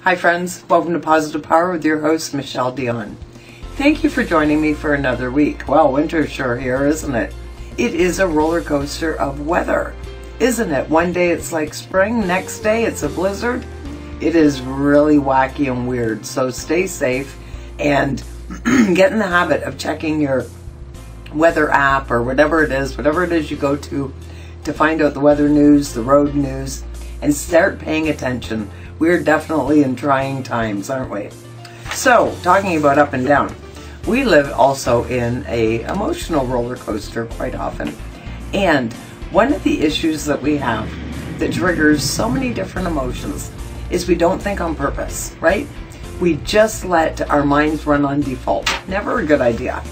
Hi friends, welcome to Positive Power with your host, Michele Dionne. Thank you for joining me for another week. Well, winter's sure here, isn't it? It is a roller coaster of weather, isn't it? One day it's like spring, next day it's a blizzard. It is really wacky and weird, so stay safe and get in the habit of checking your weather app or whatever it is you go to find out the weather news, the road news, and start paying attention. We're definitely in trying times, aren't we? So, talking about up and down, we live also in a emotional roller coaster quite often. And one of the issues that we have that triggers so many different emotions is we don't think on purpose, right? We just let our minds run on default. Never a good idea.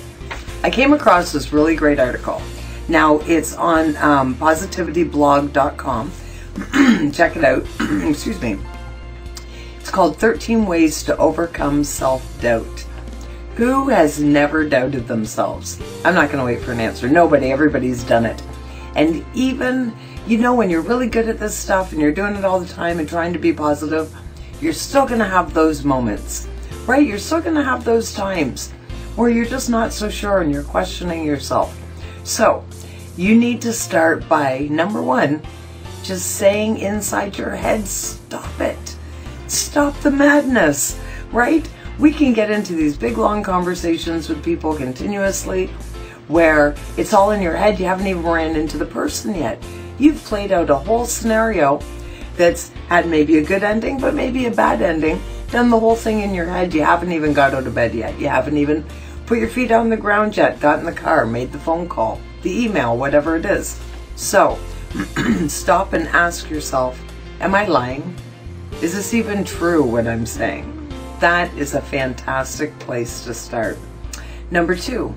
I came across this really great article. Now, it's on positivityblog.com. Check it out. Excuse me. It's called 13 Ways to Overcome Self-Doubt. Who has never doubted themselves? I'm not going to wait for an answer. Nobody. Everybody's done it. And even, you know, when you're really good at this stuff and you're doing it all the time and trying to be positive, you're still going to have those moments, right? You're still going to have those times where you're just not so sure and you're questioning yourself. So you need to start by, number one, just saying inside your head, stop it. Stop the madness, right? We can get into these big, long conversations with people continuously where it's all in your head. You haven't even ran into the person yet. You've played out a whole scenario that's had maybe a good ending, but maybe a bad ending. Done the whole thing in your head. You haven't even got out of bed yet. You haven't even put your feet on the ground yet, got in the car, made the phone call, the email, whatever it is. So stop and ask yourself, am I lying? Is this even true what I'm saying? That is a fantastic place to start. Number two,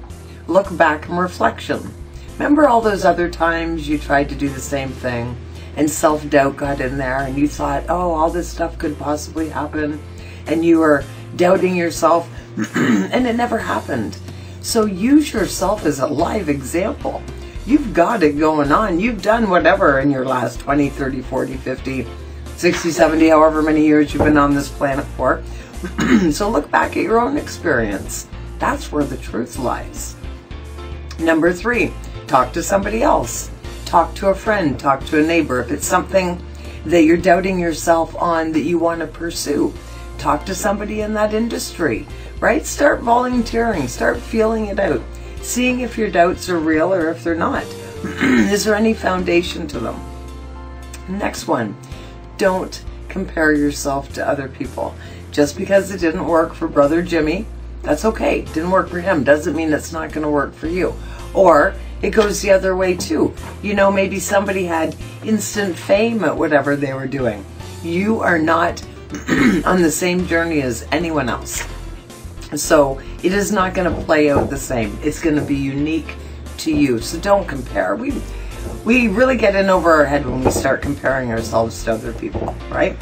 look back and reflection. Remember all those other times you tried to do the same thing and self-doubt got in there and you thought, oh, all this stuff could possibly happen, and you were doubting yourself and it never happened. So use yourself as a live example. You've got it going on. You've done whatever in your last 20, 30, 40, 50, 60, 70, however many years you've been on this planet for. So look back at your own experience. That's where the truth lies. Number three, talk to somebody else. Talk to a friend, talk to a neighbor. If it's something that you're doubting yourself on that you want to pursue, talk to somebody in that industry, right? Start volunteering, start feeling it out, seeing if your doubts are real or if they're not. Is there any foundation to them? Next one, don't compare yourself to other people. Just because it didn't work for Brother Jimmy, that's okay. It didn't work for him. Doesn't mean it's not going to work for you. Or it goes the other way too. You know, maybe somebody had instant fame at whatever they were doing. You are not on the same journey as anyone else. So it is not going to play out the same. It's going to be unique to you. So don't compare. We really get in over our head when we start comparing ourselves to other people, right?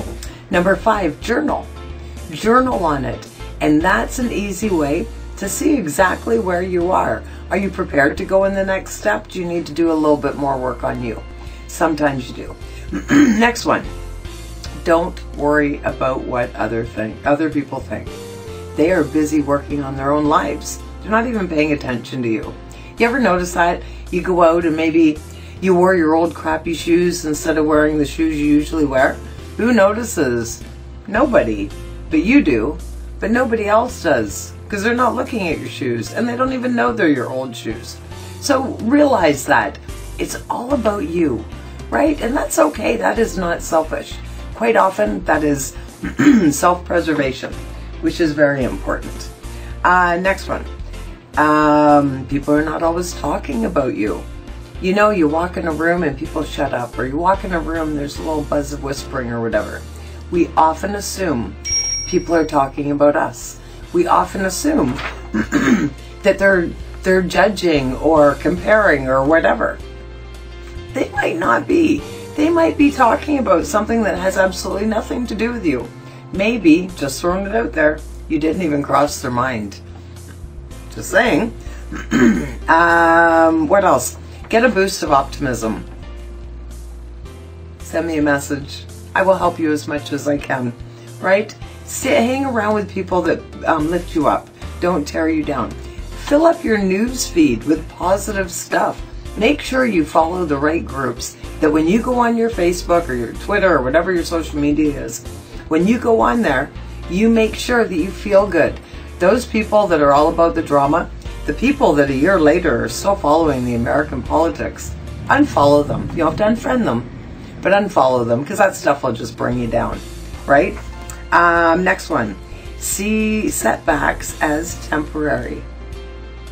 Number five, journal. Journal on it. And that's an easy way to see exactly where you are. Are you prepared to go in the next step? Do you need to do a little bit more work on you? Sometimes you do. Next one. Don't worry about what other people think. They are busy working on their own lives. They're not even paying attention to you. You ever notice that? You go out and maybe you wore your old crappy shoes instead of wearing the shoes you usually wear. Who notices? Nobody. But you do. But nobody else does, because they're not looking at your shoes and they don't even know they're your old shoes. So realize that it's all about you, right? And that's okay. That is not selfish. Quite often that is self-preservation, which is very important. Next one. People are not always talking about you. You know, you walk in a room and people shut up, or you walk in a room, there's a little buzz of whispering or whatever. We often assume people are talking about us. We often assume that they're judging or comparing or whatever. They might not be. They might be talking about something that has absolutely nothing to do with you. Maybe, just throwing it out there, you didn't even cross their mind. Just saying. What else? Get a boost of optimism. Send me a message. I will help you as much as I can, right? Hang around with people that lift you up, don't tear you down. Fill up your news feed with positive stuff. Make sure you follow the right groups, that when you go on your Facebook or your Twitter or whatever your social media is, when you go on there, you make sure that you feel good. Those people that are all about the drama, the people that a year later are still following the American politics, unfollow them. You don't have to unfriend them, but unfollow them, because that stuff will just bring you down, right? Next one, see setbacks as temporary,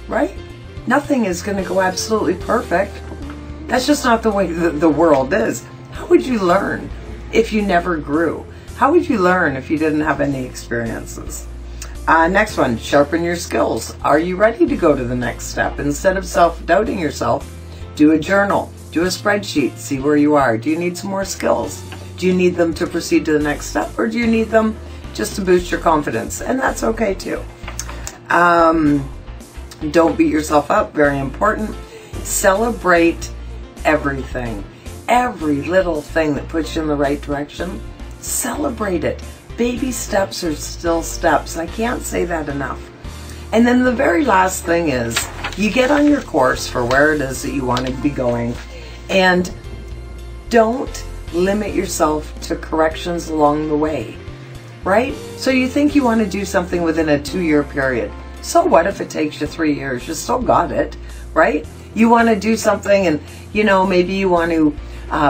right? Nothing is going to go absolutely perfect. That's just not the way the world is. How would you learn if you never grew? How would you learn if you didn't have any experiences? Next one, sharpen your skills. Are you ready to go to the next step? Instead of self-doubting yourself, do a journal, do a spreadsheet, see where you are. Do you need some more skills? Do you need them to proceed to the next step, or do you need them just to boost your confidence? And that's okay too. Don't beat yourself up, very important. Celebrate everything. Every little thing that puts you in the right direction, celebrate it. Baby steps are still steps. I can't say that enough. And then the very last thing is, you get on your course for where it is that you want to be going, and don't limit yourself to corrections along the way, right? So you think you want to do something within a 2-year period. So what if it takes you 3 years? You still got it, right? You want to do something, and maybe you want to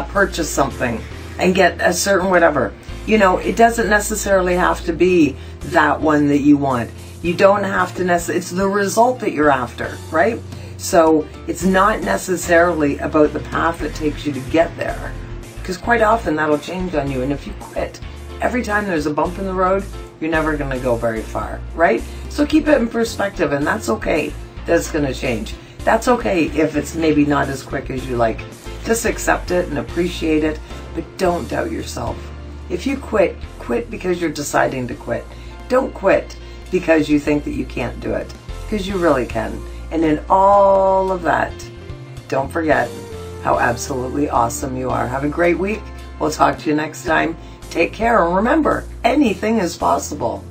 purchase something and get a certain whatever. It doesn't necessarily have to be that one that you want. You don't have to it's the result that you're after, right? So it's not necessarily about the path that takes you to get there, because quite often that'll change on you. And if you quit every time there's a bump in the road, you're never going to go very far, right? So keep it in perspective, and that's okay. That's going to change. That's okay if it's maybe not as quick as you like. Just accept it and appreciate it, but don't doubt yourself. If you quit, quit because you're deciding to quit. Don't quit because you think that you can't do it, because you really can. And in all of that, don't forget how absolutely awesome you are. Have a great week. We'll talk to you next time. Take care, and remember, anything is possible.